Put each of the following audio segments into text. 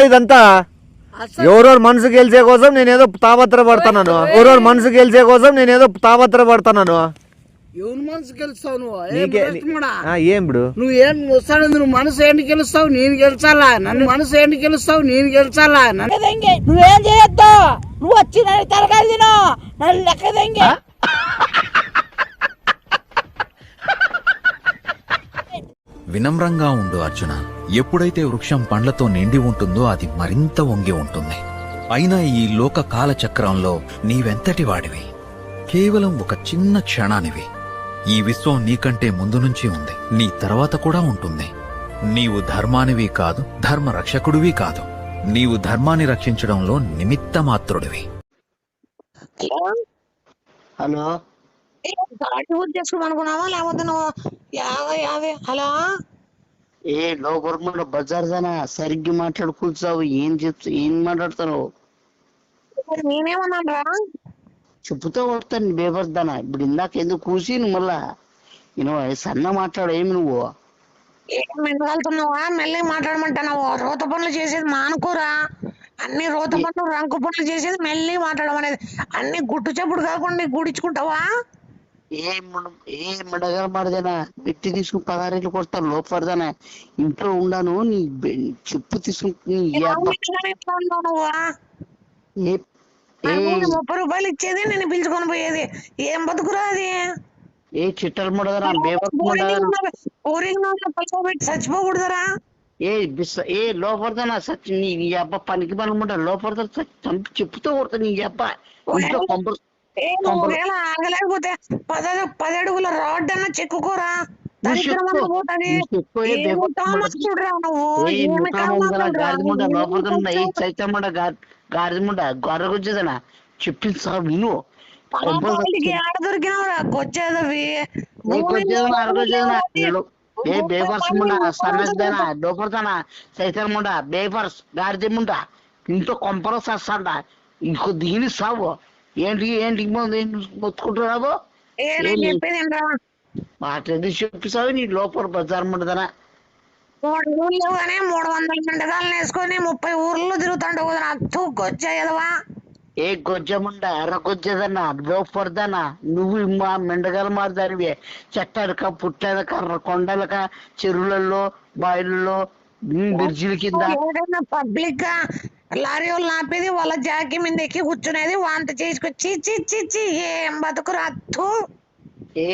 ఇదంతా ఎవరోడు మనసు గెలిచే కోసం నేనేదో తాపత్ర పడుతున్నాను. ఎవరోడు మనసు గెలిచే కోసం నేనేదో తాపత్ర పడుతున్నాను. ఎవరి మనసు గెలుస్తావు నువ్వు? ఏం ఇప్పుడు నువ్వేం వస్తాడు? నువ్వు మనసు ఏంటి గెలుస్తావు? నేను గెలిచాలా? నన్ను మనసు ఏంటి గెలుస్తావు? నేను గెలిచాలా? నువ్వేం చేయొద్దు. నువ్వు వచ్చి నన్ను తరగతి తిను, నన్ను లెక్క దెంగే. వినమ్రంగా ఉండు అర్జున. ఎప్పుడైతే వృక్షం పండ్లతో నిండి ఉంటుందో అది మరింత వంగి ఉంటుంది. అయినా ఈ లోక కాలచక్రంలో నీవెంతటి వాడివి? కేవలం ఒక చిన్న క్షణానివి. ఈ విశ్వం నీకంటే ముందు నుంచి ఉంది, నీ తర్వాత కూడా ఉంటుంది. నీవు ధర్మానివి కాదు, ధర్మ రక్షకుడివి కాదు. నీవు ధర్మాన్ని రక్షించడంలో నిమిత్త మాత్రుడివి. హలో, అనుకున్నావా లేకపోతే నువ్వు హలో ఏ లోపల బజార్ దానా సరిగ్గా మాట్లాడు కూర్చావు. ఏం మాట్లాడుతున్నావు? నేనేమన్నా చెప్పుతో వస్తాను బేబర్దానా. ఇప్పుడు ఇందాక ఎందుకు కూసి నువ్వు మళ్ళా సన్న మాట్లాడు. ఏమి నువ్వు వెళ్తున్నావా? మెల్లగా మాట్లాడమంటున్నావు. రోత పనులు చేసేది మానుకోరా. అన్ని రోత పనులు రంకు పనులు చేసేది మెల్లగా మాట్లాడడం అనేది. అన్ని గుట్టు చెప్పుడు కాకుండా గుడించుకుంటావా? ఏ మడగల మాడదేనా పెట్టి తీసుకుని 16 కొడతాను లోపడదానా. ఇంట్లో ఉండాను. నీ చెప్పు తీసుకుని 30 రూపాయలు ఇచ్చేది, నేను పిలుచుకొని పోయేది. ఏం బతుకురా అది? ఏ చిట్టలు ముడదరా చచ్చిపోకూడదరా? ఏ లోపడదానా సచ్చి నీ అబ్బ పనికి పనుకుంటా లోపడతా చంపి చెప్పుతో కొడతా నీ అబ్బ. ఇంట్లో ఆగలేకపోతే 10 అడుగుల రాడ్ అన్న చెక్కుకోరా. గాడిదముండ గొర్రగుజ్జదనా చెప్పింది సార్ విను. దొరికినవరా గొచ్చేదవి? ఏ బేపర్స్ ముండ సన్నదానా లోపడతానా సైతం ముండ బేపర్స్ గాడిద ముండ ఇంట్లో కొంపలో సస్తాడ. ఇంకో దిగిని సావు ఏంటి మొత్తుకుంటున్నావు? మాట్లాడి చెప్పిసావు. నీ లోపల బజార్ ఉండదనా? 3 ఊర్లు కానీ 300 మెండగాలను వేసుకొని 30 ఊర్లో తిరుగుతాంటావు కదా. అత్తు గొజ్జయదవా? ఏ గొజ్జముండ ఎర్రగొజ్జదన్నా లోపడదానా? నువ్వు మా మెండగాలు మారుదానివే. చెట్టడక పుట్టడక కొండలక చెరువులలో బాయిలలో బ్రిడ్జిల కింద పబ్లిక్ గా లారీ వాళ్ళు ఆపేది, వాళ్ళ జాకి మీద ఎక్కి కూర్చునేది, వాంత చేసుకొచ్చి చిచ్చి ఏం బతుకురు అత్తు. ఏ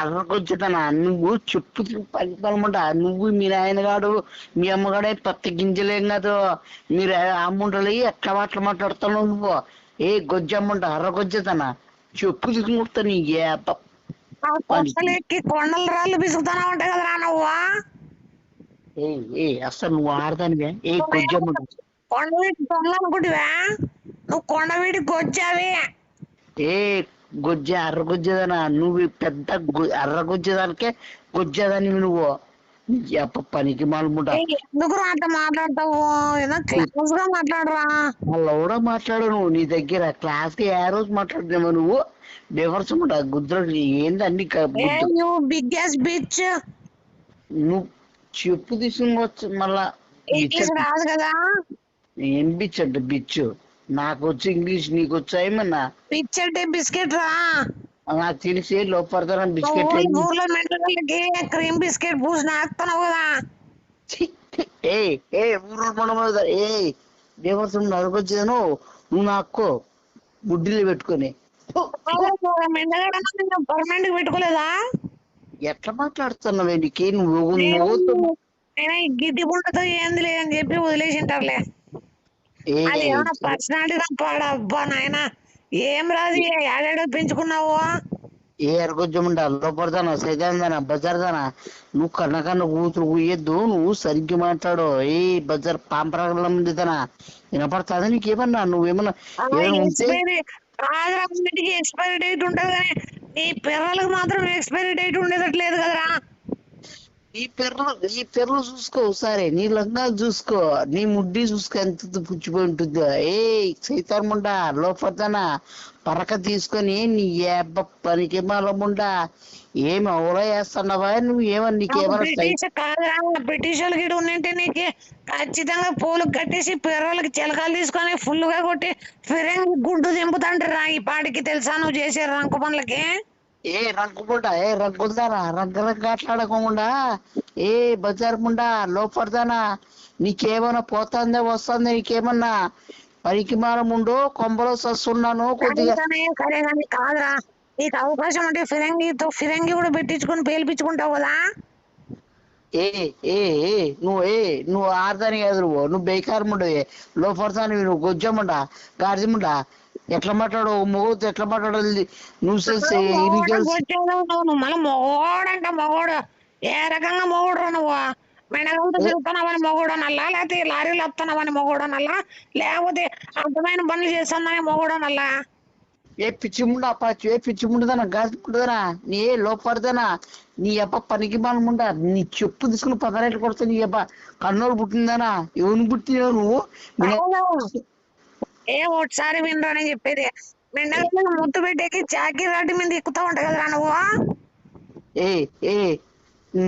ఎర్రగొజ్జదనా? నువ్వు చెప్పు పనిపడమంట. నువ్వు మీ నాయనగాడు మీ అమ్మగాడే పత్తి గింజలేం కాదు. మీరు అమ్ముండలు ఎట్లా మాట్లాడుతున్నావు నువ్వు? ఏ గొజ్జమ్మంట ఎర్రగొజ్జదనా? చెప్పు తీసుకుంటా నీ ఎక్కి కొండల రాళ్ళు బిసుకుతానా ఉంటాయి కదరా నువ్వు? అసలు నువ్వు ఆడదానివే. ఏ గొజ్జమ్మంట కొండవీటి అనుకుంటువా? నువ్వు కొండవీటి గొజ్జావి. ఏ గొజ్జ ఎర్రగొజ్జదనా? నువ్వు పెద్ద ఎర్రగొజ్జదానికే గొజ్జదాని నువ్వు. పనికి మాలముంట ఎందుకు అట్లా మాట్లాడతావు? క్లాస్ గా మాట్లాడరా. వాళ్ళు కూడా మాట్లాడను నీ దగ్గర. క్లాస్ కి ఏ రోజు మాట్లాడినామో నువ్వు బేవర్స్ ఉంటా గుద్ర ఏంది అన్ని బిగ్ గ్యాస్ బిచ్. నువ్వు చెప్పు తీసుకొచ్చు మళ్ళా రాదు కదా. ఏం బిచ్ అంటే బిచ్చు? నాకు వచ్చి ఇంగ్లీష్ నీకు వచ్చా ఏమన్నా? బిచ్ అంటే బిస్కెట్ రా. నాకు తెలిసి లోపడతా బిస్కెట్ ఊర్లో మెంటలకి క్రీమ్ బిస్కెట్ పూసి నాకుతున్నావు కదా. ఊరు మనం బేవర్స్ అడుగొచ్చాను. నువ్వు నాకు బుడ్డిలో పెట్టుకొని పర్మనెంట్ పెట్టుకోలేదా? ఎట్లా మాట్లాడుతున్నావే నీకే? నువ్వు గిడ్డి బుడ్డతో ఏంది లేదని చెప్పి వదిలేసింటారులే. అది ఏమన్నా పర్సనాలిటీ అబ్బా నాయన ఏం రాదు. ఏడాడో పెంచుకున్నావు. ఏ ఎరగొజ్జముండ లోపడతానా సైతానా బజార్దానా? నువ్వు కన్నకన్న కూతురు ఊయద్దు. నువ్వు సరిగ్గా మాట్లాడు. ఏ బజార్ పాంపరాగల ముందుతానా వినపడతాదా నీకేమన్నా? నువ్వేమన్నా ఎక్స్పైరీ డేట్ ఉంటది కానీ నీ పిల్లలకు మాత్రం ఎక్స్పైరీ డేట్ ఉండేదట్లేదు కదరా. నీ పెర్లు చూసుకో ఒకసారి, నీ లంగాలు చూసుకో, నీ ముడ్డి చూసుకో ఎంత పుచ్చిపోయి ఉంటుందో. సైతాన్ముండా లోపడతానా పరక తీసుకొని నీ ఏబ్బ పనికి మలముండా ఏమి అవలో వేస్తున్నావా నువ్వు? ఏమన్నా నీకేమన్నా బ్రిటిష్ కాదురా, బ్రిటిష్ వాళ్ళకి ఈడ ఉన్నింటే నీకు ఖచ్చితంగా పూలు కట్టేసి పిర్రలకి చిలకలు తీసుకొని ఫుల్ గా కొట్టి ఫిరంగి గుడ్డు దింపుతాంటారా ఈ పాటికి, తెలుసా నువ్వు చేసే రంకు పనులకి? రంగుముండా రంగుందానా రంగు ఆటలాడకుండా బజార్ ముండా లోపడతానా నీకేమన్నా పోతుందే వస్తుందే నీకేమన్నా పనికి మారముండు కొంబలో సస్తున్నాను కొద్దిగా. సరే కానీ కాదురా, నీకు అవకాశం ఉంటే ఫిరంగి కూడా పెట్టించుకొని పేల్పించుకుంటావు కదా. ఏ ఏ ఏ నువ్వు నువ్వు ఆడదాని కాదు, నువ్వు బేకారముండు లోపడతాను, నువ్వు గొజ్జముండా గార్జముండా ఎట్లా మాట్లాడు మొగోతో ఎట్లా మాట్లాడాలి నువ్వు తెలిసి నువ్వు మళ్ళీ మొగోడంట, మొగోడు ఏ రకంగా మొగోడు నువ్వు? మెడగలతో తిరుగుతున్నావని మొగోడు నల్లా, లేకపోతే లారీలు వస్తున్నావని మొగోడు నల్లా, లేకపోతే అర్థమైన పనులు చేస్తున్నావని మొగోడు నల్లా? ఏ పిచ్చిముండా పిచ్చిముండదనా గాజుముండదనా నీ లోపడదనా నీ అబ్బ పనికి మనముండా నీ చెప్పు తీసుకుని పదరేట్లు కొడతా నీ అబ్బ కన్నోరు పుట్టిందనా ఎవరిని పుట్టినావు నువ్వు? ఒకసారి వినరా నేను చెప్పేది, మెండగల ముద్దు పెట్టేకి చాకీ రాటి మీద ఎక్కుతా ఉంటా కదరా నువ్వు. ఏ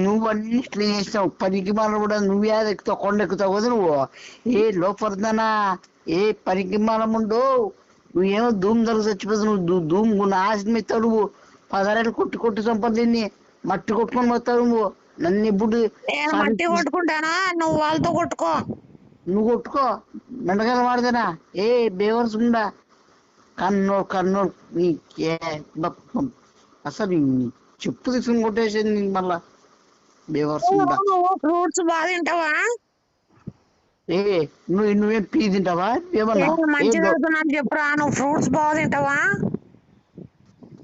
నువ్వన్నీ ఇట్లా చేసినావు పనికి మాల కూడా నువ్వే ఎక్కుతావు, కొండ ఎక్కుతావు కదా నువ్వు. లోపడదనా పనికి మాలముండు నువ్వేమో ధూమ్ ధర చచ్చిపోతావు, నువ్వు ధూమ్ నాశనం ఎత్తావు నువ్వు. పదరేళ్ళు కొట్టి సంపదిని మట్టి కొట్టుకొని పోతావు నువ్వు. నన్ను ఇప్పుడు మట్టి కొట్టుకుంటానా, నువ్వు వాళ్ళతో కొట్టుకో. నువ్వు కొట్టుకో మెండకాయలు వాడదేనా బేవర్స్ ఉండా కన్నోడు నీకే అసలు చెప్పు తీసుకుని కొట్టేసింది మళ్ళా బేవర్స్ ఉండా. ఫ్రూట్స్ బాగా తింటావా? నువ్వేం పీ తింటావా? మంచిగా చెప్పురా, నువ్వు ఫ్రూట్స్ బాగా తింటావా?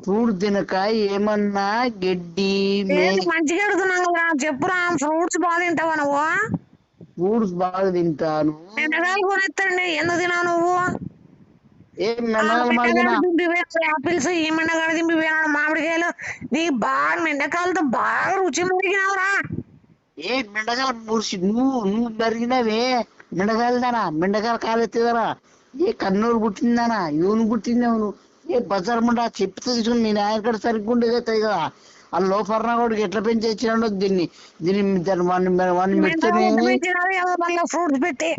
ఫ్రూట్ తినక ఏమన్నా గడ్డి మంచిగా అడుగుతున్నాం కదా, చెప్పురా ఫ్రూట్స్ బాగా తింటావా నువ్వు? ఫ్రూట్స్ బాగా తింటాను. మెండకాయలు కొనేస్తాండి, ఎందుకు తినావు నువ్వు? ఆపిల్స్ ఈ మెండకాయలు దింపి పోయినాడు, మామిడికాయలు నీ బాగా మెండకాయలతో బాగా రుచి మరిగినావురా. మెండకాయలు మురిసి నువ్వు మరిగినవే మెండకాయలదానా, మెండకాయలు కాలెత్తేదానా కన్నూరు పుట్టిందానా, ఎవరు పుట్టిందావు నువ్వు? బజార్ ముండా చెప్తే తీసుకుని నేను ఆయన కూడా సరిగ్గా ఉండేది అవుతాయి కదా. ఆ లోపర్నా కూడా ఎట్లా పెంచేచ్చినాడో దీన్ని ఫ్రూట్స్ పెట్టి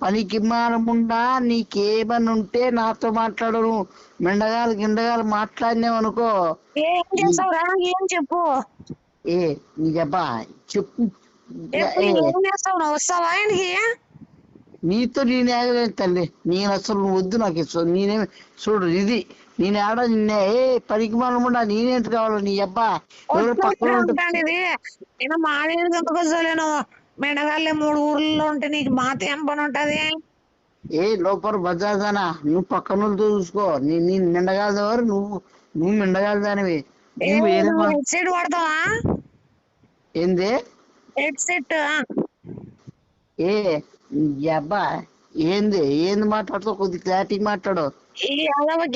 పనికి మానముండా నీకేమని ఉంటే నాతో మాట్లాడను. మెండగాలు గిండగాలు మాట్లాడినావు అనుకో ఏం చేస్తావురా, ఏం చెప్పు నీకబ్బా చెప్పు. వస్తావా ఆయనకి? నీతో నేను ఆగలేదు తల్లి, నేను అసలు నువ్వు వద్దు నాకు ఇస్తావు. నేనేమి చూడు ఇది నేను ఆడ నిన్నే పనికి మానముండా నేనేంత కావాలి నీ అబ్బా ఎవరు పక్కన ఉంటుంది. నేను మానేది ఎందుకోలేను, మెండగాళ్ళే 3 ఊర్లలో ఉంటే నీకు మాత ఏం పని ఉంటది? లోపల బజార్దానా నువ్వు పక్కన చూసుకో. నీ మెండగాలదవారు నువ్వు మెండగాలదానివి. Head set వాడతావా? ఏంది హెడ్ సెట్? అబ్బా ఏంది మాట్లాడుతావు, కొద్ది క్లారిటీ మాట్లాడు.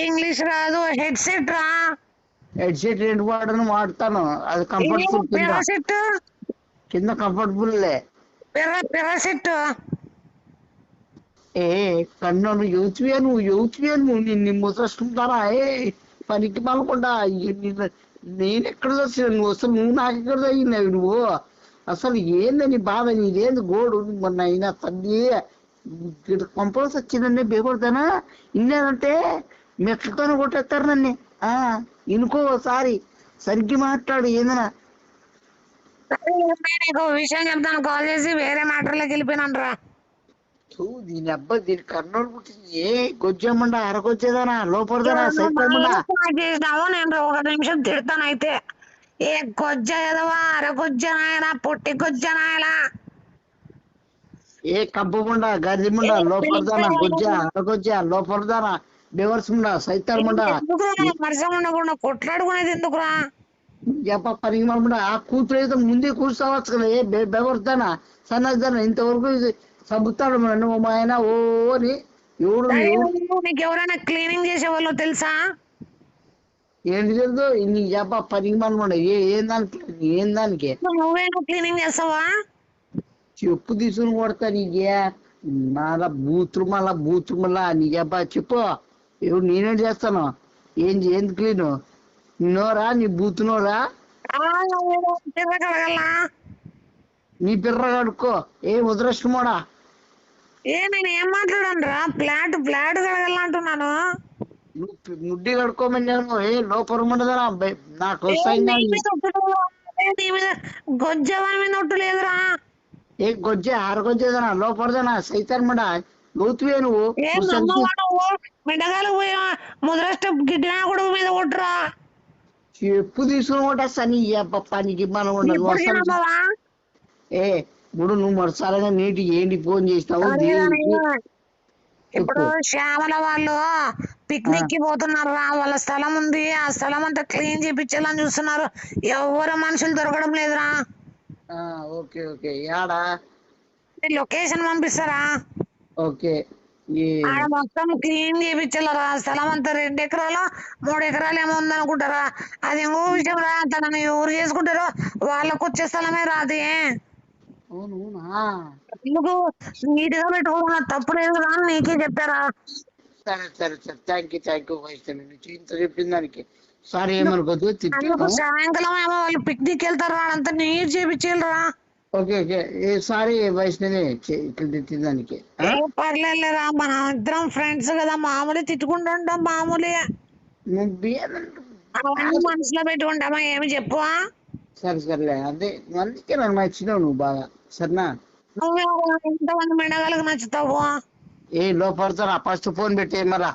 ఇంగ్లీష్ రాదు, హెడ్ సెట్ రా. హెడ్ సెట్ రెండు వాడతాను, అది కంఫర్టబుల్ కింద కంఫర్టబుల్ సెట్. కన్నా నువ్వు యువతివే నిన్ను ముసస్తుంటారా పనికి మాలకుండా నేను ఎక్కడ వచ్చిన నువ్వు అసలు నువ్వు నాకు ఎక్కడ తగినావు నువ్వు అసలు ఏందని బాధ నీదేంది గోడు మొన్న అయినా తల్లి కంపల్స్ వచ్చిందండి బేకొడతానా ఇన్నేదంటే మెట్లతోనే కొట్టేస్తారు నన్ను. ఇనుకో ఒకసారి సరిగ్గా మాట్లాడు ఏందనా. విషయం చెప్తాను, కాల్ చేసి వేరే మ్యాటర్లోకి వెళ్ళిపోయినాను రా. దీని అబ్బాయి దీని కర్నూలు పుట్టింది గొజ్జమ్మండా అరగొచ్చేదానా లోపడదానా చేసినావు. నేను 1 నిమిషం తిడతాను అయితే. గొజ్జ ఎదవా, అరగొజ్జనాయనా, పొట్టి గొజ్జనాయలా, కబ్బముండా గర్జిముండా లోపడదానా గొజ్జ అరగొజ్జ లోపడదానా బెవర్స్ ముండా సైతారముండా మరిసం ఉండకుండా కొట్లాడుకునేది ఎందుకురా? పనికి మనముండా ఆ కూతురు అయితే ముందే కూర్చోవచ్చు కదా. బెవర్దానా సన్నదానా ఇంతవరకు చంపుతాడు నువ్వు మా ఆయన ఓ అని. నీకు ఎవరైనా క్లీనింగ్ చేసే వాళ్ళు తెలుసా? ఏంటి తెలుసు నీకు చెప్ప పనికి మనమాట ఏం దానికి నువ్వేమో క్లీనింగ్ చేస్తావా? చెప్పు తీసుకుని కొడతా నీకే మళ్ళా బూతులు మళ్ళా నీ చెప్ప చెప్పు నేనేం చేస్తాను ఏంది క్లీను నోరా నీ బూతునోరా కడగలా? నీ పిర్ర కడుక్కో వదిలేస్తున్నాడా నేను ఏం మాట్లాడాను రా? ఫ్లాట్ కడగల అంటున్నాను. నువ్వు ముడ్డి కడుక్కోమని లోపరమంటదా నాకు గొజ్జవాని మీద ఒట్టు లేదురా. గొజ్జె ఆరగొజ్జేదనా లోపడదనా సైతాన్మడ లోతువే నువ్వు మిడగాలు పోయా ముద్రష్ట గిడ్డినా కొడుకు మీద కొట్టురా. చెప్పు తీసుకుని కొట్టేస్తా నీ పనికి మనం ఉండదు ఇప్పుడు నువ్వు మరోసారిగా నీటికి ఏంటి ఫోన్ చేసినావు ఇప్పుడు శ్యామల వాళ్ళు పిక్నిక్ కి పోతున్నారు రా. వాళ్ళ స్థలం ఉంది, ఆ స్థలం అంతా క్లీన్ చేపించాలని చూస్తున్నారు. ఎవరు మనుషులు దొరకడం లేదురా. ఓకే ఓకే యాడా లొకేషన్ పంపిస్తారా? ఓకే ఆడ మొత్తం క్లీన్ చేపించాలరా. స్థలం అంతా 2 ఎకరాలు 3 ఎకరాలు ఏమో ఉందనుకుంటారా. అది ఇంకో విషయం రా. తనని ఎవరు చేసుకుంటారో వాళ్ళకు వచ్చే స్థలమే రాది. ఎందుకు నీట్ గా పెట్టుకోకుండా తప్పు లేదు రా, నీకే చెప్పారా? సరే సరే సరే థ్యాంక్ యూ ఇంత చెప్పిన దానికి సారీ ఏమనుకోద్దు. సాయంకాలం ఏమో వాళ్ళు పిక్నిక్ వెళ్తారు, అంతా నీట్ చేపించాలరా. ఓకే ఓకే సారీ వైష్ణవి ఇట్లా తిట్టేదానికి పర్లేదురా, మన ఇద్దరం ఫ్రెండ్స్ కదా, మామూలు తిట్టుకుంటుంటాం. మామూలే మనసులో పెట్టుకుంటామా ఏమి చెప్పు. సరే సరేలే అదే అందుకే నన్ను నచ్చినావు నువ్వు బాగా సరేనా. ఎంతమంది మెడగాలకు నచ్చుతావు? లోపడతారా ఫస్ట్ ఫోన్ పెట్టి మరా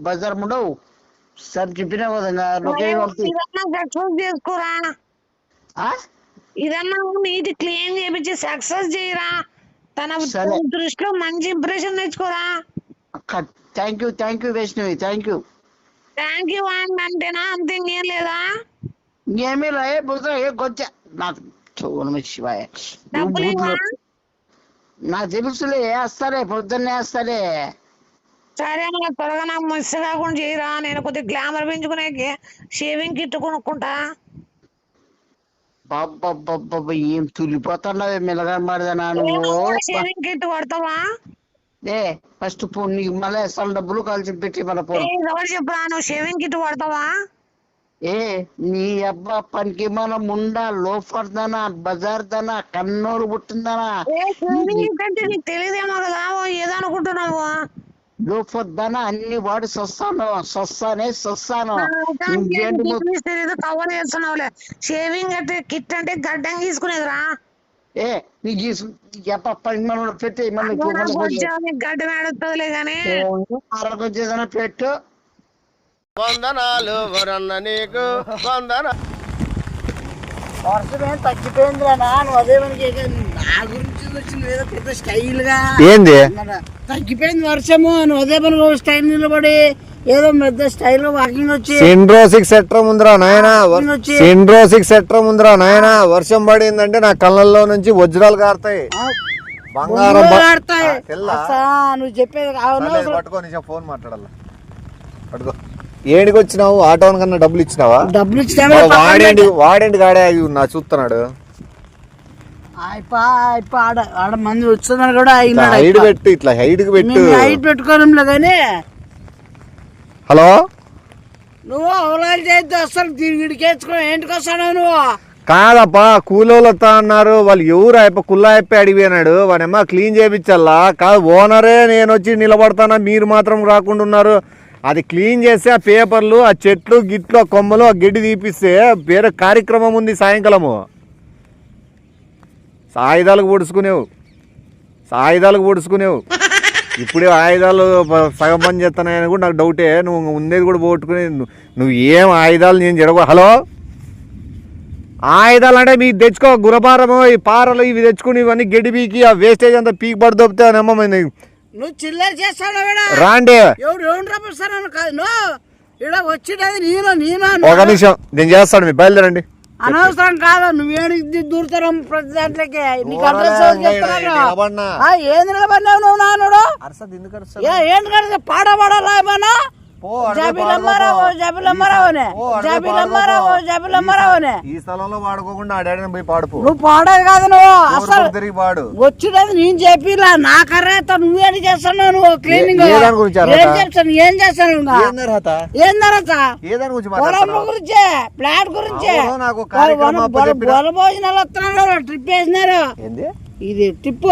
బజార్ ఉండవు సార్ చెప్పినా కదా చేసుకోరా. ఇదన్నా నీటి క్లీన్ చేపించి సక్సెస్ చేయరా. తన దృష్టిలో మంచి ఇంప్రెషన్ తెచ్చుకోరా. Thank you Vaishnavi thank you అంటేనా? అంతే ఇంకేం లేదా? ఇంకేమీ రా గొచ్చ నాకు శివాయ నాకు తెలుసులే వేస్తాలే పొద్దున్నే వేస్తాలే. సరే త్వరగా నాకు మిస్ కాకుండా చేయరా. నేను కొద్దిగా గ్లామర్ పెంచుకునే షేవింగ్ కిట్ కొనుక్కుంటా. బాబ్బా ఏం తులిపోతున్నావే మెల్లగా మాడదానా నువ్వు. షేవింగ్ కిట్ కొడతావా? ఫస్ట్ ఫోన్ నీకు మళ్ళీ వేస్తాను డబ్బులు కలిసి పెట్టి మన ఫోన్ చెప్పరా. నువ్వు షేవింగ్ కిట్ కొడతావా? నీ అబ్బా పనికి మన ముండా లోఫర్దానా బజార్ దానా కన్నూరు పుట్టిందానా నీకు తెలియదేమో కదా, ఏదో అనుకుంటున్నావు. లోఫర్దానా అన్ని వాడి సొస్తాను కవర్ చేస్తున్నావులే. షేవింగ్ అంటే కిట్ అంటే గడ్డం గీసుకునేదిరా. నీకు పనికి మన పెట్టి గడ్డం ఏడుతుందిలే గానీ ఆరోగ్యం పెట్టు. వందనాలు వరన్న నీకు వందన. వర్షం ఏం తగ్గిపోయిందిరా నువ్వు అదే మనకి నా గురించి వచ్చింది ఏదో పెద్ద స్టైల్ గా ఏంది తగ్గిపోయింది వర్షము. నువ్వు అదే మనకు స్టైల్ నిలబడి ఏదో పెద్ద స్టైల్ వాకింగ్ వచ్చి సిండ్రోసిక్ సెట్రం ఉందిరా నాయనా. వర్షం పడిందంటే నా కళ్ళల్లో నుంచి వజ్రాలు కారుతాయి, బంగారం నువ్వు చెప్పేది పట్టుకో. ఫోన్ మాట్లాడాల పట్టుకో. ఏడికి వచ్చినావు? ఆటో కన్నా డబ్బులు ఇచ్చినావా? డబ్బులు ఇచ్చినా వాడేంటి గాడే నా చూస్తున్నాడు. ఆడ మంది వచ్చిందని కూడా హైట్ పెట్టు, ఇట్లా హైట్ కి పెట్టు. హైట్ పెట్టుకోవడంలో కానీ. హలో నువ్వు అవలాలు చేద్దాం అసలు తిరిగిడికేసుకో ఏంటికి వస్తాడు నువ్వు? కాదప్పా కూలోళ్ళు వస్తా అన్నారు. వాళ్ళు ఎవరు అయిపో కుల్లా అయిపోయి అడిగిపోయినాడు. వాడేమో క్లీన్ చేయించాలా కాదు. ఓనరే నేను వచ్చి నిలబడతానా, మీరు మాత్రం రాకుండా ఉన్నారు. అది క్లీన్ చేస్తే ఆ పేపర్లు ఆ చెట్లు గిట్లు ఆ కొమ్మలు ఆ గడ్డి తీపిస్తే వేరే కార్యక్రమం ఉంది సాయంకాలము. ఆయుధాలకు పొడుచుకునేవు ఇప్పుడే ఆయుధాలు సగం పని చేస్తున్నాయని కూడా నాకు డౌటే. నువ్వు ఉండేది కూడా పోగొట్టుకుని నువ్వు ఏం ఆయుధాలు నేను జరగ. హలో ఆయుధాలు అంటే మీకు తెచ్చుకో. గురపారము ఈ పారలు ఇవి తెచ్చుకుని ఇవన్నీ గడ్డి పీకి ఆ వేస్టేజ్ అంతా పీకి పడి దొబ్బితే అమ్మ నువ్వు చిల్లర చేస్తాడు రాండి. వచ్చినది ఒక నిమిషం నేను చేస్తాను, మీరు బయలుదేరండి. అనవసరం కాదు నువ్వేడికి దూరుతారు ప్రతి దాంట్లోకి. నీకు అడ్రస్ ఏంది నిలబడినావు నువ్వు నానుడు? ఏంటి కడితే పాడబడాలా ఏమన్నా పో, అడవి జాబిలమ్మారావు పాడుకో. జాబిలమ్మారావునే పో, అడవి జాబిలమ్మారావు పాడుకో. జాబిలమ్మారావునే ఈ స్థలంలో వాడుకోకుండా ఆడాడని పోయి పాడుపో. నువ్వు పాడేది కాదు నువ్వు అసలు తిరిగి పాడు. వచ్చినది నేను చెప్పిలా నా కర్రేత నువ్వేంటి చేస్తున్నావు నువ్వు క్లీనింగ్ ఏ దాని గురించి అర్హత? ఏం చేస్తాను ఇంకా ఏంది అర్హత? ఏం తర్వాత ఏ దాని గురించి పొలం మాట్లాడుతున్నావు? గురించే ఫ్లాట్ గురించే అవును, నాకు కార్యక్రమం అప్పచెప్పిన. బొల భోజనాలు వస్తున్నారు ట్రిప్ వేసినారు ఏంది? ఇది ట్రిప్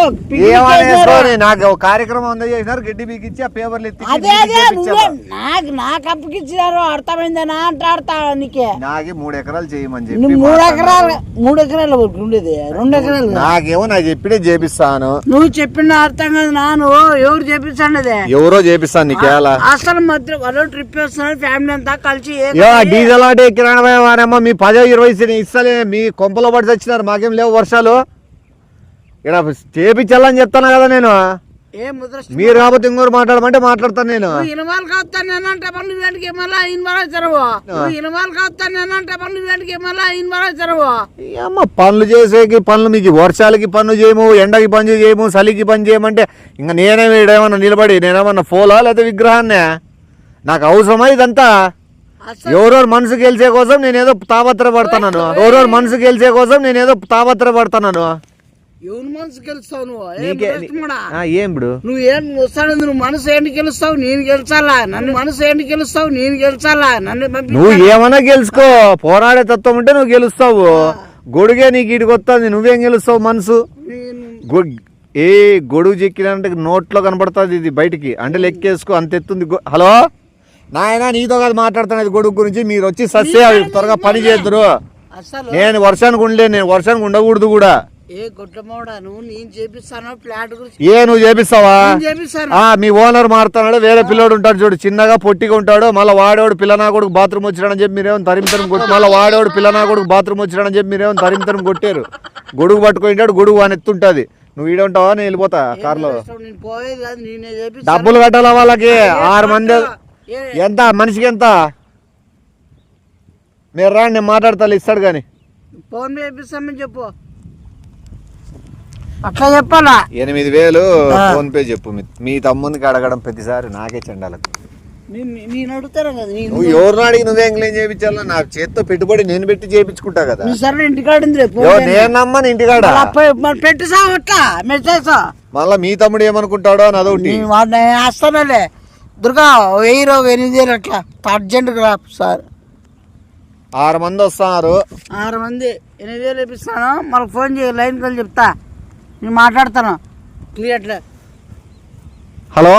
ఏమనేసుకోని నాకు ఒక కార్యక్రమం ఉందో చేసినారు, గడ్డి బీకిచ్చి ఆ పేపర్లు ఎత్తి అదే అదే నువ్వే నాకు అప్పగిచ్చినారు అర్థమైందేనా అంటే ఆడతా నీకే నాకి 3 ఎకరాలు చేయమని నువ్వు చెప్పి 3 ఎకరాల వరకు ఉండేది 2 ఎకరాలు కాదు. నాకేమో నాకు చెప్పిడే చేపిస్తాను. నువ్వు చెప్పిన అర్థం కాదు నాను ఎవరు చేపించండి ఎవరో చేపిస్తాను నీకేలా. అసలు మధ్య వాళ్ళు ట్రిప్ వేస్తున్నారు ఫ్యామిలీ అంతా కలిసి డీజిల్ ఆటో కిరాణమో మీ 10-20 ఇస్తలే, మీ కొంపలో పడి వచ్చినారు, మాకేం లేవు వర్షాలు. ఇక్కడ చేపించాలని చెప్తాను కదా నేను. ఏ ముద్ర మీరు కాకపోతే ఇంకోరు మాట్లాడమంటే మాట్లాడతాను నేను. ఇనవాళ్ళు కాస్తాను నేనంటే పనులు వెంటకి మళ్ళీ ఇనవాళ్ళు వచ్చారు ఇనవాళ్ళు కాస్తాను నేనంటే పనులు వెంటకి మళ్ళీ ఇనవాళ్ళు వచ్చారు అమ్మ పనులు చేసేకి పనులు, మీకు వర్షాలకి పనులు చేయము, ఎండకి పని చేయము, చలికి పని చేయమంటే ఇంకా నేనేమి ఏమన్నా నిలబడి నేనేమన్నా ఫోలా లేదా విగ్రహాన్నే? నాకు అవసరమా ఇదంతా? ఎవరెవరు మనసు గెలిచే కోసం నేనేదో తాపత్ర పడుతున్నాను. ఎవరెవరు మనసు గెలిచే కోసం నేనేదో తాపత్ర పడుతున్నాను. ఎవరి మనసు గెలుస్తావు నువ్వు ఏం ఇప్పుడు నువ్వు ఏం వస్తాడు నువ్వు మనసు ఏంటి గెలుస్తావు నేను గెలిచాలా నన్ను మనసు ఏంటి గెలుస్తావు నేను గెలిచాలా నన్ను నువ్వు ఏమన్నా గెలుచుకో, పోరాడే తత్వం ఉంటే నువ్వు గెలుస్తావు. గొడుగే నీకు ఇటుకు వస్తుంది, నువ్వేం గెలుస్తావు మనసు? ఏ గొడుగు చెక్కినంటే నోట్లో కనపడుతుంది ఇది బయటికి, అంటే లెక్కేసుకో అంత ఎత్తుంది. హలో నాయన నీతో కాదు మాట్లాడుతున్నది గొడుగు గురించి. మీరు వచ్చి సస్సే త్వరగా పని చేద్దరు. అసలు నేను వర్షానికి ఉండలే, నేను వర్షానికి ఉండకూడదు కూడా. ఏ గుడ్డమోడా నువ్వు నేను చేపిస్తాను ఫ్లాట్ గురించి నువ్వు చేపిస్తావా? చేపిస్తాను మీ ఓనర్ మారుతున్నాడు, వేరే పిల్లోడు ఉంటాడు చూడు, చిన్నగా పొట్టిగా ఉంటాడు, మళ్ళీ వాడేవాడు పిల్లనా కొడుకు బాత్రూమ్ వచ్చినాడని చెప్పి మీరేమో తరిమితరం కొట్టి, మళ్ళీ వాడేవాడు పిల్లనా కొడుకు బాత్రూమ్ వచ్చినాడని చెప్పి మీరేమో తరిమితరం కొట్టారు. గొడుగు పట్టుకుంటాడు, గొడుగు అని ఎత్తుంటది. నువ్వు ఈడ ఉంటావా? నేను వెళ్ళిపోతా కార్లో. నేను పోయేది కాదు నేనే చేపిస్తాను డబ్బులు కట్టాలా వాళ్ళకి? 6 మంది ఎంత మనిషికి ఎంత? మీరు రాండి, నేను మాట్లాడతా, ఇస్తాడు కానీ. ఫోన్ పే చేపిస్తామని చెప్పు అట్లా చెప్పాలా. 8,000 ఫోన్ పే చెప్పు. మీ తమ్మునికి అడగడం ప్రతిసారి నాకే చండాలకు. నేను అడుగుతాను కదా నువ్వు ఎవరిని అడిగి నువ్వేం క్లీన్ చేయించాలో? నా చేత్తో పెట్టుబడి నేను పెట్టి చేయించుకుంటా కదా. సరే ఇంటికాడ నేను నమ్మని ఇంటికాడ పెట్టి సావట్లా మెసేజ్ మళ్ళా మీ తమ్ముడు ఏమనుకుంటాడో అని అదొకటి. వస్తానులే దుర్గా 1000-8,000 అట్లా అర్జెంట్ రా సార్. 6 మంది వస్తున్నారు. 6 మంది 8,000 ఇప్పిస్తాను. మళ్ళీ ఫోన్ చేయ లైన్ కలిసి చెప్తా, నేను మాట్లాడతాను క్లియర్గా. హలో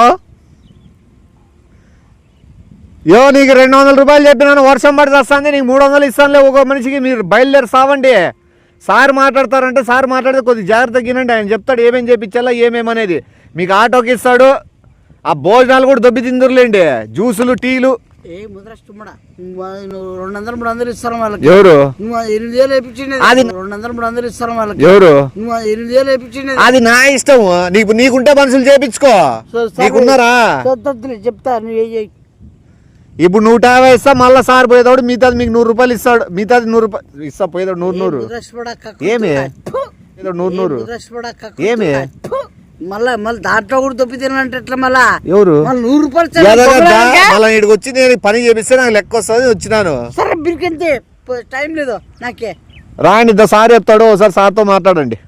నీకు 200 రూపాయలు చెప్పినాను, వర్షం పడితే వస్తుంది, నీకు 300 ఇస్తానులే ఒక మనిషికి. మీరు బయలుదేరి సావండి. సార్ మాట్లాడతారంటే సార్ మాట్లాడితే కొద్దిగా జాగ్రత్త గినండి. ఆయన చెప్తాడు ఏమేమి చేయించాలా ఏమేమనేది. మీకు ఆటోకి ఇస్తాడు, ఆ భోజనాలు కూడా దొబ్బి తిందురులేండి, జ్యూసులు టీలు. ఏ ముద్రష్టమ్మడా 200-300 ఇస్తాను వాళ్ళకి. ఎవరు? నువ్వు 8,000 వేయించింది. అది 200-300 ఇస్తాను వాళ్ళకి. ఎవరు? నువ్వు 8,000 వేయించింది. అది నా ఇష్టం. నీకుంటే మనుషులు చేపించుకో, నీకున్నారా? చెప్తా నువ్వు. ఇప్పుడు 150 ఇస్తా, మళ్ళా సార్ పోయేదాడు మిగతాది మీకు 100 రూపాయలు ఇస్తాడు. మిగతాది 100 రూపాయలు ఇస్తా, పోయేదాడు 100. ఏమి 100 ఏమి మళ్ళా దాంట్లో కూడా దొప్పి తినాలంటే ఎట్లా? మళ్ళా ఎవరు? 100 రూపాయలు మళ్ళీ ఇక్కడికి వచ్చి నేను పని చేపిస్తే నాకు లెక్క వస్తుంది వచ్చినాను. సరే బిరికింతే టైం లేదు నాకే. రాండి, సార్ చెప్తాడు, ఒకసారి సార్తో మాట్లాడండి,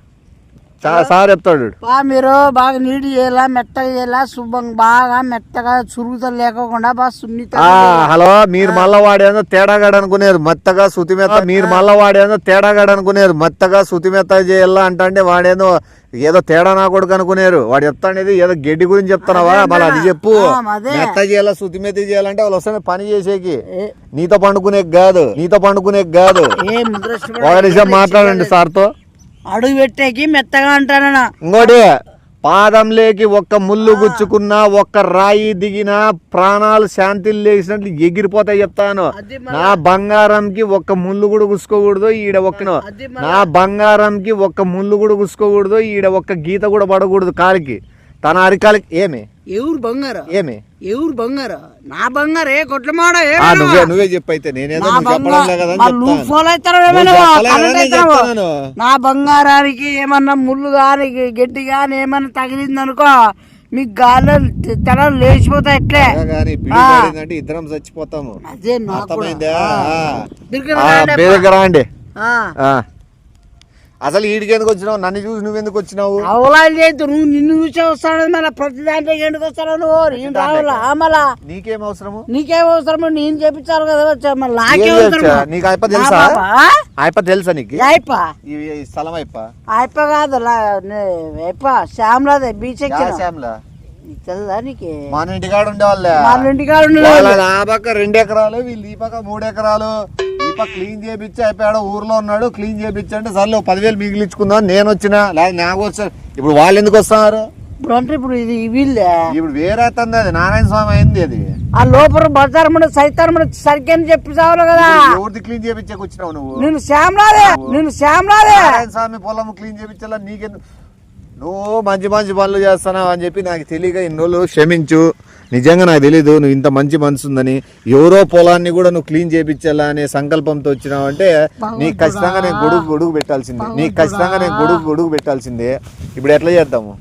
సార్ చెప్తాడు. మీరు బాగా నీట్ చేయాలా, మెత్తగా చేయాలా, శుభ్రంగా బాగా మెత్తగా చురుగుతా లేకోకుండా బాగా సున్నిత. హలో మీరు మళ్ళా వాడేందో తేడాగాడు అనుకునేది మెత్తగా శుతి మెత్త. మీరు మళ్ళా వాడేందో తేడాగాడు అనుకునేది మెత్తగా శుతి మెత్త చేయాలా అంటే వాడేందో ఏదో తేడా నా కొడుకు అనుకునేరు. వాడు చెప్తానేది ఏదో గడ్డి గురించి చెప్తున్నావా? మళ్ళీ అది చెప్పు. మెత్త చేయాలా శుతి మెత్త చేయాలంటే వాళ్ళు వస్తానే పని చేసేకి, నీతో పండుకునేకి కాదు. ఒక నిమిషం మాట్లాడండి సార్తో. అడుగు పెట్టేకి మెత్తగా అంటానా? ఇంకోటి, పాదంలోకి ఒక్క ముళ్ళు గుచ్చుకున్నా, ఒక్క రాయి దిగినా ప్రాణాలు శాంతిలు లేచినట్లు ఎగిరిపోతాయి చెప్తాను. నా బంగారంకి ఒక్క ముళ్ళు కూడా గుచ్చుకోకూడదు ఈడ ఒక్కను. నా బంగారంకి ఒక్క ముళ్ళు కూడా గుచ్చుకోకూడదు ఈడ ఒక్క గీత కూడా పడకూడదు కాలికి, తన అరికాలికి. ఏమి ఎవరు బంగారా? ఏమి ఎవరు బంగారా? నా బంగారే కొట్లమాడ. నువ్వే చెప్పైతే నేనేదో నా బంగారానికి ఏమన్నా ముళ్ళు గాని గట్టి గాని ఏమన్నా తగిలింది అనుకో, మీకు గాల్లో తల లేచిపోతాయి ఎట్లే కానీ పిడి ఇద్దరం చచ్చిపోతాము. అదే నాకు అర్థమైందా? దగ్గర దగ్గర అండి. అసలు ఈడికి ఎందుకు వచ్చినావు? నన్ను చూసి నువ్వెందుకు వచ్చినావు? అవలాలు చేయొద్దు. నువ్వు నిన్ను చూసే వస్తాడు మళ్ళీ ప్రతి దాంట్లో ఎందుకు వస్తాడు నువ్వు? నేను రావాలా మళ్ళా? నీకేం అవసరము? నీకేం అవసరము? నేను చెప్పించాలి కదా. మళ్ళీ ఏం నాకేం చేయొచ్చా? అవసరము? నీకు అయిప తెలుసా? అయిప తెలుసా నీకు? అయిప ఈ స్థలం అయిప అయిప కాదు అయిప శ్యామలాదే బీచ్ ఎక్కిన శ్యామ్లా తెలుదా నీకు? మన ఇంటికాడ ఉండేవాళ్ళే. మన ఇంటికాడ ఆ పక్క 2 ఎకరాలు, వీళ్ళు ఈ పక్క 3 ఎకరాలు. ఈ పక్క క్లీన్ చేయించి అయిపోయాడు, ఊర్లో ఉన్నాడు, క్లీన్ చేయించి అంటే సర్లే 10,000 మిగిలించుకుందాం నేను వచ్చినా, లేదా నాకు వచ్చాను. ఇప్పుడు వాళ్ళు ఎందుకు వస్తున్నారు? ఇప్పుడు అంటే ఇప్పుడు ఇది వీళ్ళే ఇప్పుడు వేరే తంది, అది నారాయణ స్వామి అయింది. అది ఆ లోపల బజార్ సైతాన్ సరిగ్గా చెప్పి చావాలి కదా. ఎవరిది క్లీన్ చేయించకు వచ్చినావు నువ్వు? నేను శ్యామలాదే నారాయణ స్వామి పొలం క్లీన్ చేయించాలా నీకెందుకు? నువ్వు మంచి మంచి పనులు చేస్తున్నావు అని చెప్పి నాకు తెలియక ఇన్ని రోజులు క్షమించు. నిజంగా నాకు తెలీదు నువ్వు ఇంత మంచి మనసు ఉందని. ఎవరో పొలాన్ని కూడా నువ్వు క్లీన్ చేయించాలా అనే సంకల్పంతో వచ్చినావు అంటే నీకు ఖచ్చితంగా నేను గొడుగు పెట్టాల్సిందే. ఇప్పుడు ఎట్లా చేద్దాము?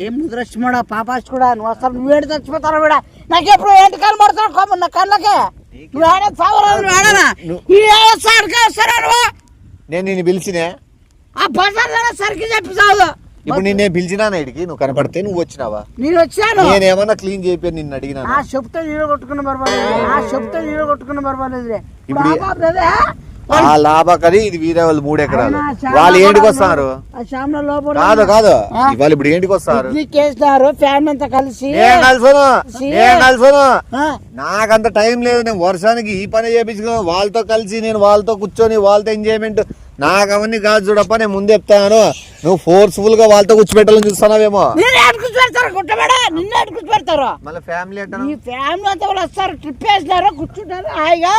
ఏం ముద్రష్టమాడా పాపాస్ కూడా నువ్వు అసలు నువ్వేంటి చచ్చిపోతావు కూడా. నాకు ఎప్పుడు ఏంటి కనబడతావు కోపం నా కళ్ళకే. నువ్వు ఆడ సావరాదు, నువ్వు ఆడనా నేను నిన్ను పిలిచినే ఆ బజార్ సరికి చెప్పి చావు. ఇప్పుడు నిన్నే పిలిచినా ఇడికి నువ్వు కనపడితే నువ్వు వచ్చినావా? నేను వచ్చాను. నేనేమన్నా క్లీన్ చేయి నిన్ను అడిగినా? ఆ చెప్తే నీళ్ళు కొట్టుకున్న బరబాలేదు. ఆ లాభకది ఇది వీరే వాళ్ళు 3 ఎకరాలు. వాళ్ళు ఏంటికి వస్తున్నారు? కాదు ఇవాళ ఇప్పుడు ఏంటికి వస్తారు? చేస్తున్నారు ఫ్యాన్ అంతా కలిసి. నాకంత టైం లేదు. నేను వర్షానికి ఈ పని చేయించుకో, వాళ్ళతో కలిసి నేను వాళ్ళతో కూర్చొని వాళ్ళతో ఎంజాయ్మెంట్ నాకు అవన్నీ కాదు. చూడప్ప నేను ముందు చెప్తాను, నువ్వు ఫోర్స్ఫుల్ గా వాళ్ళతో కూర్చోబెట్టాలని చూస్తున్నావేమో. మళ్ళీ ఫ్యామిలీ అంటారు, ఫ్యామిలీ అంతా వాళ్ళు వస్తారు, ట్రిప్ వేసినారు, కూర్చుంటారు హాయిగా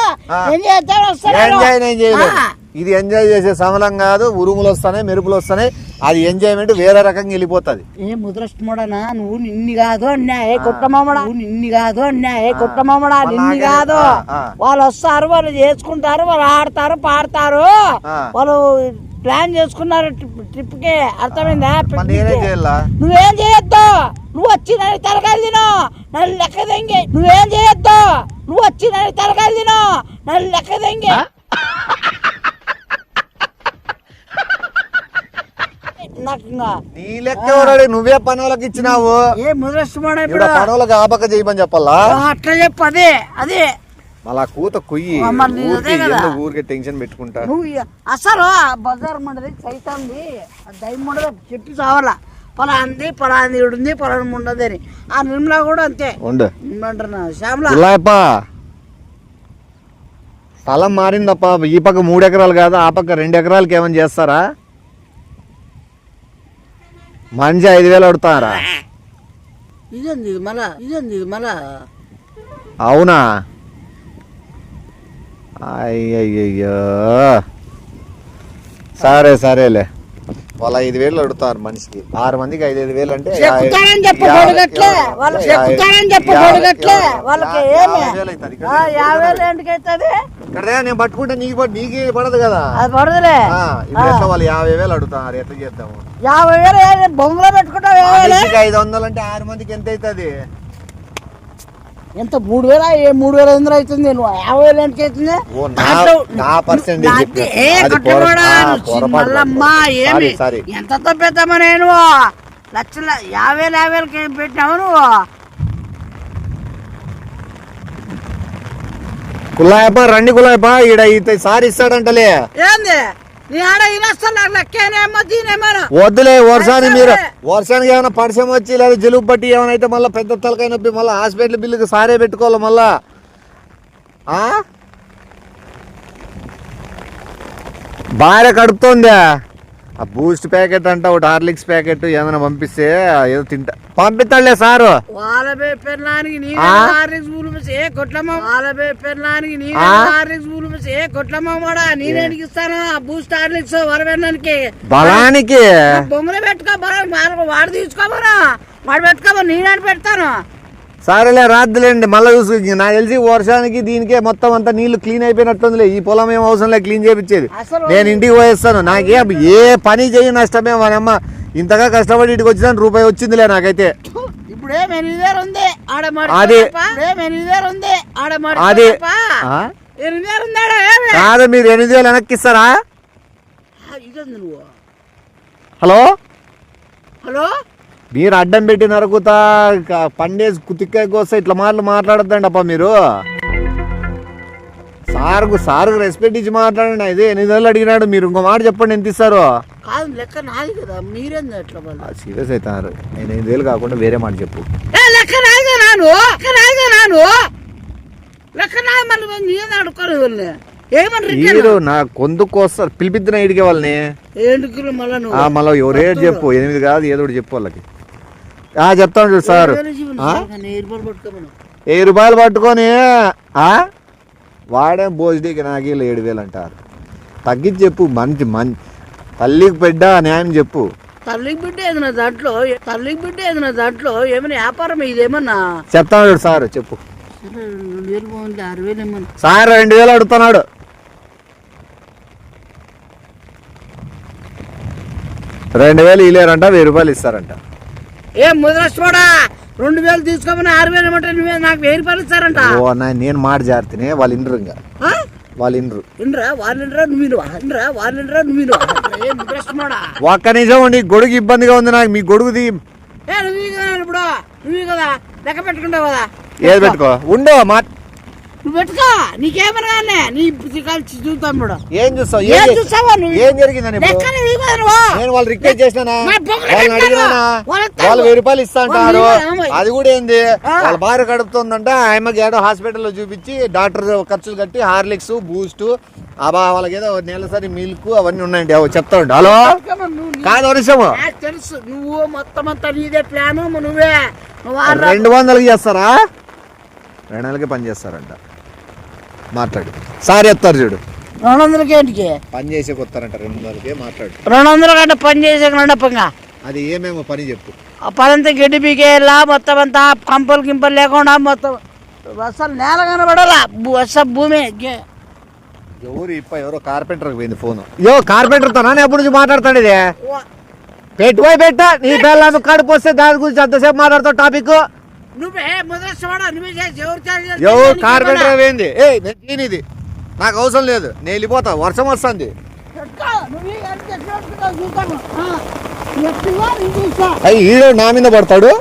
ఎంజాయ్ చేస్తారు, వస్తారు. ఎంజాయ్ నేను చేయలేదు. ఇది ఎంజాయ్ చేసే సమలం కాదు. ఉరుములు వస్తున్నాయి, మెరుపులు వస్తున్నాయి, అది ఎంజాయ్మెంట్ వేరే రకంగా వెళ్ళిపోతుంది. ఏ ముద్రష్టమోడనా నువ్వు? నిన్ని కాదు అన్నా ఏ కొట్టమామడా, నిన్ని కాదు అన్నా ఏ కొట్టమామడా, నిన్ని కాదు. వాళ్ళు వస్తారు, వాళ్ళు చేసుకుంటారు, వాళ్ళు ఆడతారు, పాడతారు, వాళ్ళు ప్లాన్ చేసుకున్నారు ట్రిప్ కి. అర్థమైందా? నువ్వేం చేయొద్దు. నువ్వు వచ్చి నన్ను తలకాయలు తిను, నన్ను లెక్క తెంగి. నువ్వేం చేయొద్దు. నువ్వు వచ్చి నన్ను తలకాయలు తిను, నన్ను లెక్క తెంగి. నీ లెక్క నువ్వే పనులకు ఇచ్చినావు. ఏ ముద్రష్టమోడ పనులకు ఆపక చేయమని చెప్పాలా? అట్లా చెప్పు. అదే మళ్ళా కూత కొయ్యి ఊరికే టెన్షన్ పెట్టుకుంటా. నువ్వు అసలు బజార్ మండలి సైతాంది దైమండలి చెప్పి చావాలా. పలాంది ఇడుంది పలాని ఉండదు అని. ఆ నిర్మలా కూడా అంతే ఏమంటారు శ్యామలా. స్థలం మారిందప్ప. ఈ పక్క 3 ఎకరాలు కాదు, ఆ పక్క 2 ఎకరాలకి ఏమని చేస్తారా? మంచి 5,000 అడుగుతారా? ఇదేంది మళ్ళా? అవునా? అయ్యయ్యో సరేలే. వాళ్ళ 5,000 అడుగుతారు మనిషికి. 6 మందికి 5,000 అంటే నేను పట్టుకుంటే నీకు పడదు కదా. ఇప్పుడు వాళ్ళు 50,000 అడుగుతారు. ఎట్లా చేద్దాము? 50,000 బొంగులో పెట్టుకుంటావు. 500 అంటే 6 మందికి ఎంత అవుతుంది? ఎంత 3,000 అవుతుంది. నువ్వు 50,000 ఎంతకి అవుతుంది? ఎంతతో పెద్దమ్మా నేను లక్షల 50,000కి ఏం పెట్టినావు నువ్వు? కుల్లాయప్ప రండి కుల్లాయప్ప, ఈడ సారి ఇస్తాడంటలే. ఏంది నీ ఆడ ఇనొస్తాను నాకు లెక్కేనేమో దీనేమో. వద్దులే. వర్షానికి ఏమైనా పరిచయం వచ్చి లేదా జలుబు పట్టి ఏమైనా అయితే మళ్ళీ పెద్ద తలకాయ నొప్పి, మళ్ళీ హాస్పిటల్ బిల్లుకి సారే పెట్టుకోవాలి మళ్ళా. భార్య కడుపుతోందా? ఆ బూస్ట్ ప్యాకెట్ అంట, ఒకటి హార్లిక్స్ ప్యాకెట్ ఏమైనా పంపిస్తే ఏదో తింటా. పంపిస్తాడులే సారు. బలానికి బొమ్మలు పెట్టుకో, వాడు తీసుకోమరా, వాడు పెట్టుకోమో నేను పెడతాను. సరేలే రాద్దులేండి. మళ్ళీ చూసు. నాకు తెలిసి వర్షానికి దీనికే మొత్తం అంతా నీళ్లు క్లీన్ అయిపోయినట్టుందిలే. ఈ పొలం ఏం అవసరం లేదు క్లీన్ చేయించేది. నేను ఇంటికి పోయేస్తాను. నాకేం ఏ పని చేయి నష్టమే. మన అమ్మ ఇంతగా కష్టపడి ఇంటికి వచ్చిన రూపాయి వచ్చిందిలే నాకైతే. ఇప్పుడే మెనిదేరు ఉంది ఆడ అది మెనిదేరు ఉంది ఆడ అది ఎనిమిదేరు ఉందాడా కాదు, మీరు 8,000 వెనక్కి ఇస్తారా? ఇదంది నువ్వు. హలో, హలో, మీరు అడ్డం పెట్టి నరుకుతా పండేసి కుతిక్కాయకి వస్తే ఇట్లా మాట్లాడద్దండి అప్ప మీరు. సార్కు రెస్పెక్ట్ ఇచ్చి మాట్లాడండి. అయితే 8,000 అడిగినాడు, మీరు ఇంకో మాట చెప్పండి ఎంత ఇస్తారు? కాదు లెక్క నాది కదా, మీరేంది అట్లా సీరియస్ అవుతున్నారు. నేను 8,000 కాకుండా వేరే మాట చెప్పు. లెక్క నాదిగా నాను లెక్క నాది, మళ్ళీ నేను అడుక్కోలేదు ఏమని మీరు నా కొందుకు వస్తారు పిలిపిద్దిన ఇడికే వాళ్ళని. ఏంటికి మళ్ళీ నువ్వు మళ్ళీ ఎవరే చెప్పు, 8 కాదు ఏదో ఒకటి చెప్పు వాళ్ళకి. చెప్తాను చూడు సార్, 1000 రూపాయలు పట్టుకొని వాడే భోజనీకి నాకు 7,000 అంటారు. తగ్గించి చెప్పు, మంచి తల్లికి బిడ్డ న్యాయం చెప్పు. తల్లికి బిడ్డ ఏదైనా దాంట్లో ఏమైనా వ్యాపారం ఇదేమన్నా? చెప్తాను చూడు సార్, చెప్పు 2,000 బాగుంది, 6,000 ఏమన్నా? సార్ 2,000 అడుగుతున్నాడు. 2,000 ఇలేరంట, 1,000 రూపాయలు ఇస్తారంట. ఏం ముద్రష్టోడా, 2,000 తీసుకోమని 6,000 ఏమంటే నువ్వే నాకు 1,000 రూపాయలు ఇస్తారంట. ఓ అన్న, నేను మాట జారితేనే వాళ్ళు ఇండ్రు, ఇంకా వాళ్ళు ఇండ్రు. ఒక్క నిజం ఉండి గొడుగు ఇబ్బందిగా ఉంది నాకు. మీ గొడుగుది ఇప్పుడు నువ్వు కదా లెక్క పెట్టుకుంటావు కదా, ఏది పెట్టుకో ఉండో నువ్వు పెట్టుకో. నీకేమన్నా నీ కలిసి చూస్తాం ఇప్పుడు. ఏం చూస్తావు? ఏం జరిగిందని నేను వాళ్ళు రిక్వెస్ట్ చేసినా, వాళ్ళని అడిగినా, వాళ్ళు 1,000 రూపాయలు ఇస్తా అంటారు. అది కూడా ఏంది, వాళ్ళ భార్య గడుపుతుందంట. ఆమెకి ఏదో హాస్పిటల్లో చూపించి డాక్టర్ ఖర్చులు కట్టి హార్లిక్స్ బూస్ట్ వాళ్ళకి ఏదో నెలసరి మిల్క్ అవన్నీ ఉన్నాయండి. చెప్తా ఉండు. హలో కాదు నిమిషము, తెలుసు నువ్వు మొత్తం అంతా నీదే ప్లాన్. నువ్వే 200కి చేస్తారా? 200కి పని చేస్తారంట. మాట్లాడు సార్, చెప్తారు చూడు. 200కి ఏంటికి పని చేసే కొత్తారంట. 200కి మాట్లాడు. 200 కంటే పని చేసే రండప్పంగా. అది ఏమేమో పని చెప్పు. ఆ పనంతా గడ్డి పీకేలా, మొత్తం అంతా కంపలు గింపలు లేకుండా మొత్తం అసలు నేల కనబడాలా, అసలు భూమి. ఎవరో కార్పెంటర్కి పోయింది ఫోన్. కార్పెంటర్ తో ఎప్పటి నుంచి మాట్లాడతాడు? ఇది పెట్టుపోయి పెట్టా నీ పిల్లలు కడుపు వస్తే దాని గురించి అంతసేపు మాట్లాడతావు టాపిక్. నువ్వే ఎవరు కార్పెంటర్ పోయింది? ఇది నాకు అవసరం లేదు, నేను వెళ్ళిపోతా, వర్షం వస్తుంది. ఈడో నా మీద పడతాడు.